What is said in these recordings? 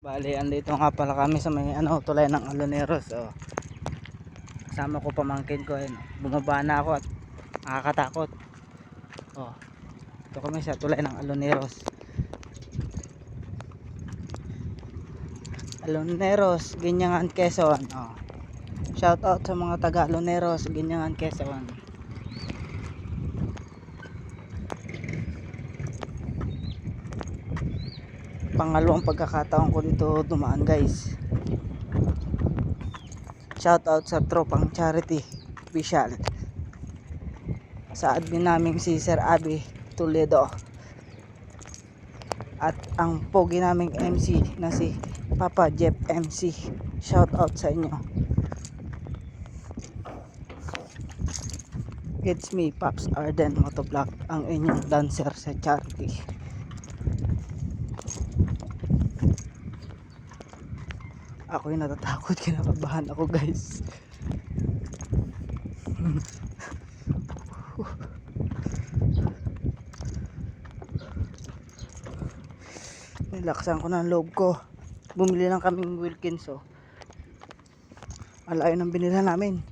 Bali, andito nga pala kami sa may tulay ng Aloneros. Kasama ko pamangkin ko. Bumaba na ako at nakakatakot. Ito kami sa tulay ng Aloneros. Aloneros, Ginyangan, Quezon. Shout out sa mga taga Aloneros, Ginyangan, Quezon. Pangalawang pagkakataon ko dito dumaan, guys. Shout out sa tropang charity official, sa admin naming si Sir Abby Toledo, at ang pogi naming MC na si Papa Jeff MC. Shout out sa inyo. It's me, Pops Arden Motovlog, ang inyong dancer sa charity. Ako'y natatakot, kinakabahan ako, guys. Nilaksan ko na ang loob ko. Bumili lang kaming Wilkins. Malayo ng binila namin.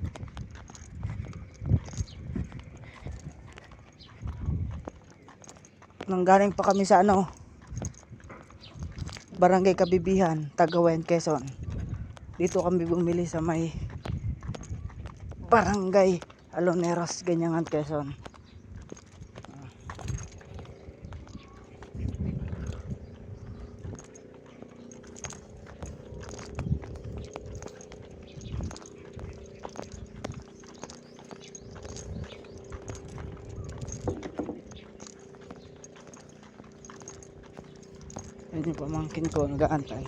Nanggaling pa kami sa Barangay Kabibihan, Tagawen, Quezon. Dito kami bumili sa may Barangay Aloneros, Ginyangan, Quezon. Ayun yung pamangkin ko, nag-aantay.